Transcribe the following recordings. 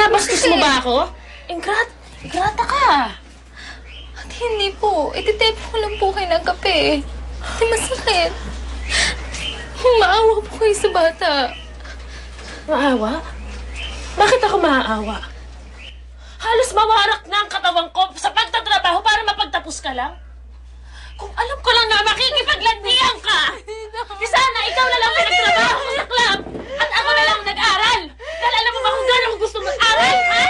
Binabastos mo ba ako? Ingrata ka. Ate, hindi po. Ititepo ko lang po kayo ng kape. Ate, masakit. Maawa po kayo sa bata. Maawa? Bakit ako maaawa? Halos mawarak na ang katawan ko sa pagtatrabaho para mapagtapos ka lang. Kung alam ko lang na makikipaglandian ka, di sana ikaw na lang pinagtrabaho ko sa club at ako na lang nag-aral. Dahil alam mo ba kung gano'n ko gusto mag-aral, ha?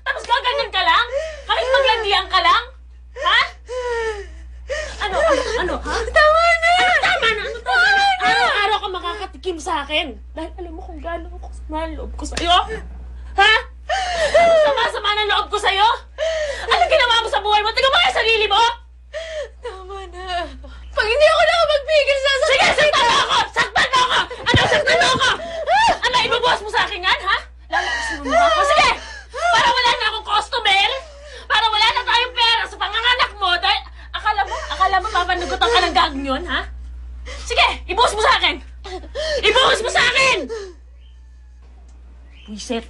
Tapos gaganyan ka lang? Makikipaglandian ka lang? Ha? Ano, ha? Tama na! Tama na? Araw-araw ka makakatikim sa akin. Dahil alam mo kung gano'n ko sama ang loob ko sa'yo. Ha? Sama-sama ng loob ko sa'yo? Ano ginawa mo sa buhay mo? Tingnan mo yung sarili mo? Tama na. Pag hindi ako nakapagpigil, sasaktan. Sige, saktan mo ako! Saktan mo ako! Ano, saktan mo ako? Ano, ibubuhos mo sa akin yan, ha? Lalakas mo mukha ko. Sige! Para wala na akong customer! Para wala na tayong pera sa panganganak mo dahil akala mo papanugutan ka ng gagawin yun, ha? Sige, ibuhos mo sa akin! Ibuhos mo sa akin! Buisit.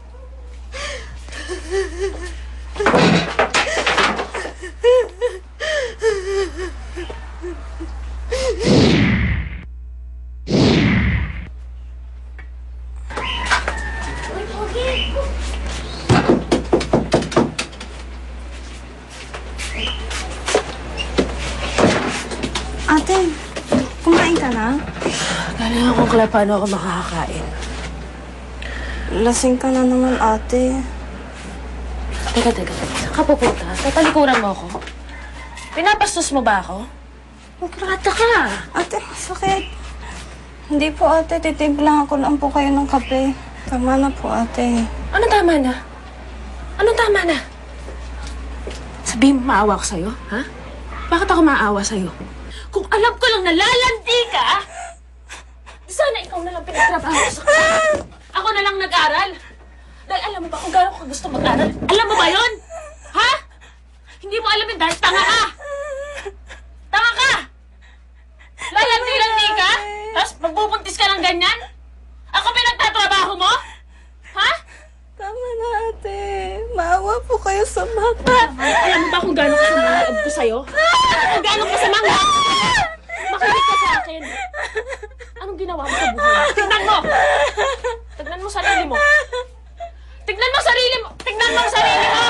Ate, kumain ka na? Galing akong club, paano ako makakakain? Lasing ka na naman, ate. Teka. Saan ka pupunta? Tatalikuran mo ako? Pinapastos mo ba ako? Magkrata ka. Ate, sakit. Hindi po, ate. Titiblang ako lang po kayo ng kape. Tama na po, ate. Ano tama na? Anong tama na? Sabihin mo maawa ko sa'yo, ha? Bakit ako maawa sa'yo? Kung alam ko lang nalalandi ka, sana ikaw na lang pinagtrabaho sa kanya. Ako na lang nag-aral. Dahil alam mo ba kung gano'n ko gusto mag-aral? Alam mo ba yun? Ha? Hindi mo alam yun dahil tanga ka. Tanga ka! Lalandi-landi ka? Tapos magbubuntis ka ng ganyan? Ako pinagtatrabaho mo? Ha? Tama na, ate. Maawa po kayo sa bata. Alam mo ba kung gano'n kasama ang loob ko sa'yo? Kung gano'n kasama ang loob ko sa'yo? Makinig ka sa akin. Anong ginawa mo sa buhay? Tignan mo! Tignan mo sarili mo. Tignan mo sarili mo! Tignan mo sarili mo!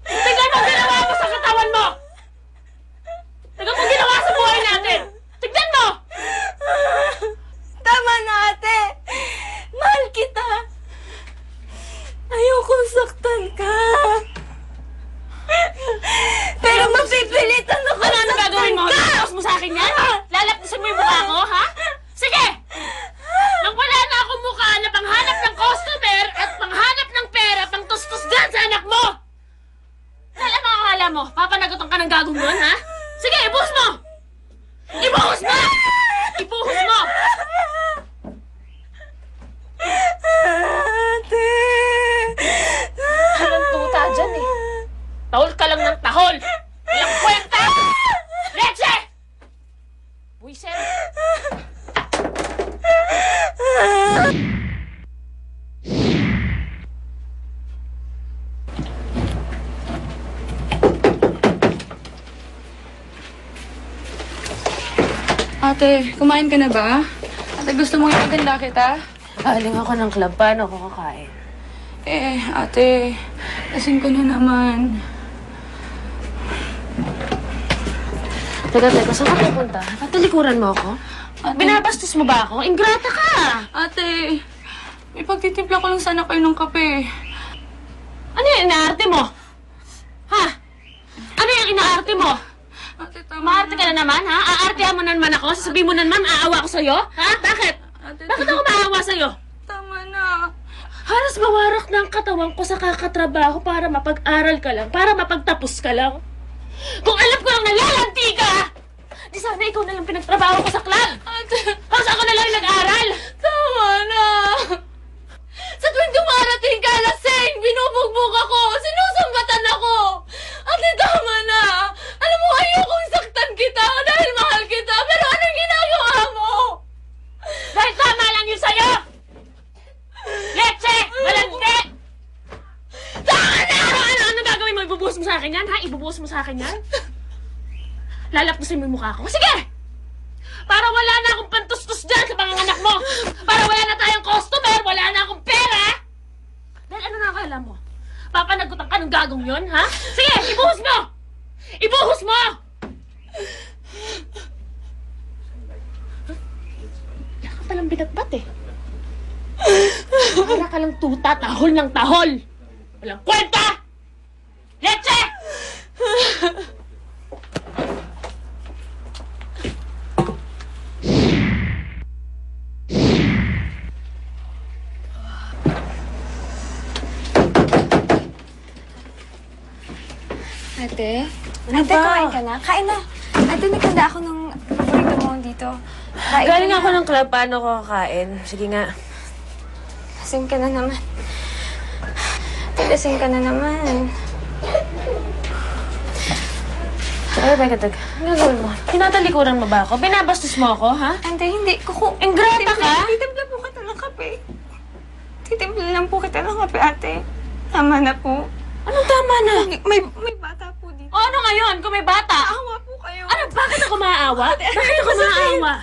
Tignan mo ang ginawa mo sa katawan mo! Tignan mo ang ginawa sa buhay natin! Tignan mo! Tama na, ate. Mahal kita. Ayokong saktan ka. Pero mapipilitan ako. Ano gagawin mo? Tapos mo sa akin yan? Lalapisan mo yung mukha ko, ha? Sige! Nang wala na akong mukha na panghanap ng customer at panghanap ng pera, pang-tustos dyan sa anak mo! Dahil ang akala mo, papanagutan ka ng gagong doon, ha? Sige, ibuhos mo! Ibuhos mo! Ibuhos mo! Ate. Walang tuta dyan, eh. Tahol ka lang ng tahol! Walang kwenta! Leche! Buisit! Ate, kumain ka na ba? Ate, gusto mong ipaganda kita? Aling ako ng club. Paano ako kakain? Ate, lasing ko na naman. Teka, saan ka pupunta? Tatalikuran mo ako? Ate. Binabastos mo ba ako? Ingrata ka! Ate, may pagtitimpla ko lang sana kayo ng kape. Ano yung inaarte mo? Ha? Ano yung inaarte mo? Ate, tama Maarte ka na naman, ha? Aartehan mo na naman ako? Sasabihin mo na naman, aawa ko sa'yo? Ha? Bakit? Ate, Bakit ako maawa sa'yo? Tama na. Halos mawarak na ang katawan ko sa kakatrabaho para mapag-aral ka lang, para mapagtapos ka lang. Kung alam ko lang nalalanti ka, di sana ikaw na yung pinagtrabaho ko sa club. Ate, Tapos ako na lang yung nag-aral. tama na. Sa tuwing dumarating ka, lasing, binubugbog ako, sinusumbatan ako. Ate, tama na. Alam mo, ayokong saktan kita dahil mahal kita, pero anong ginagawa mo? Dahil tama lang yun sa'yo! Leche! Malandi! akin yan, ha? Ibubuhos mo sa akin yan? Lalaptusin mo yung mukha ko. Sige! Para wala na akong pantustos dyan sa mga anak mo! Para wala na tayong customer! Wala na akong pera! Dahil ano na akala mo? Papanagutan ka ng gagong yon, ha? Sige! Ibuhos mo! Ibuhos mo! Wala ka palang binatbat eh. Wala ka lang tuta, tahol ng tahol! Walang kwenta! Leche! Ate? Ano Ate, ba? kumain ka na? Kain na. Ate, nagkanda ako ng paborito mo dito. Kain Galing ka ako na. ng club. Paano ko kakain? Sige nga. Lasing ka na naman. Ate, lasing ka na naman. Ay, teka. Ano gagawin mo? Tinatalikuran mo ba ako? Binabastos mo ako, ha? Ate, hindi. Ingrata ka? Titimpla po kita ng kape. Titimpla lang po kita ng kape, ate. Tama na po. Anong tama na? May bata po dito. O ano ngayon kung may bata? Awa po kayo. Ano? Bakit ako maaawa? Bakit ako maaawa?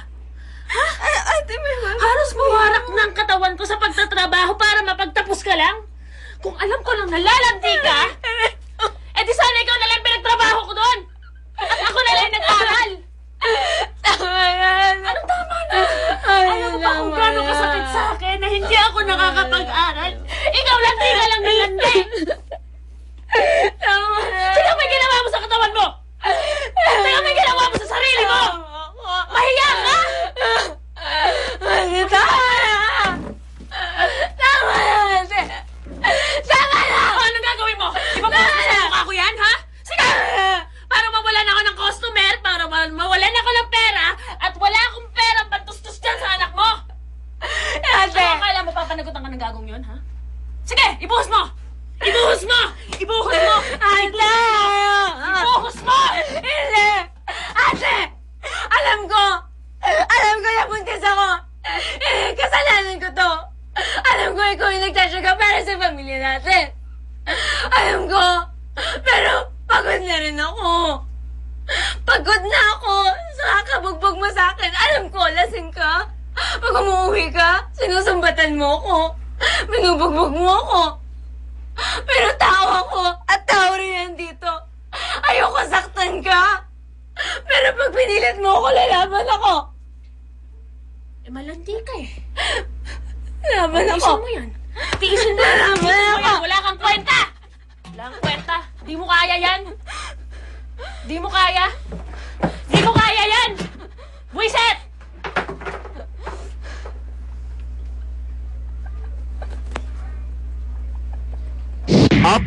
Ate, may bata. Halos mawarak ng katawan ko sa pagtatrabaho para mapagtapos ka lang? Kung alam ko lang nalalandi ka, eh di sana ikaw na lang pinagtrabaho ko doon. At ako na lang nag-aral. Tama yan. Anong tama na? Alam mo ba kung gano'ng kasakit sa akin na hindi ako nakakapag-aral? Ikaw lang, di ka lang nalandi. Tama na. Sino may ginawa mo sa katawan mo? Sino may ginawa mo sa sarili mo? Mahiya ka? Ate, tama na. Tama na, ate. Tama na. O, anong gagawin mo? Ipabukas mo sa mukha ko yan, ha? Sige! Para mawalan ako ng customer, para mawalan ako ng pera, at wala akong pera pantustos dyan sa anak mo! Ate. Ano akala mo papanagutan ka ng gagong yun, ha? Sige, ibuhos mo! Ibuhos mo! Ibuhos mo! Ate. Ibuhos mo! Hindi. Ate. Alam ko na buntis ako. Kasalanan ko to. Alam ko ikaw yung nagtsatsaga para sa pamilya natin. Alam ko. Pero pagod na rin ako. Pagod na ako sa kabugbog mo sa akin. Alam ko, lasing ka. Pag umuwi ka, sinusumbatan mo ako. Binubugbog mo ako. Pero tao ako at tao rin yan dito. Ayoko saktan ka. Pero pag pinilit mo ako, lalaban ako. Eh, malandi ka eh. Laban Tiisin ako. mo yan. Tiisin mo yan. Laban Tiisin mo ako. yan. Wala kang kwenta! Wala kang kwenta. Di mo kaya yan. Di mo kaya. Di mo kaya yan! Buisit! Up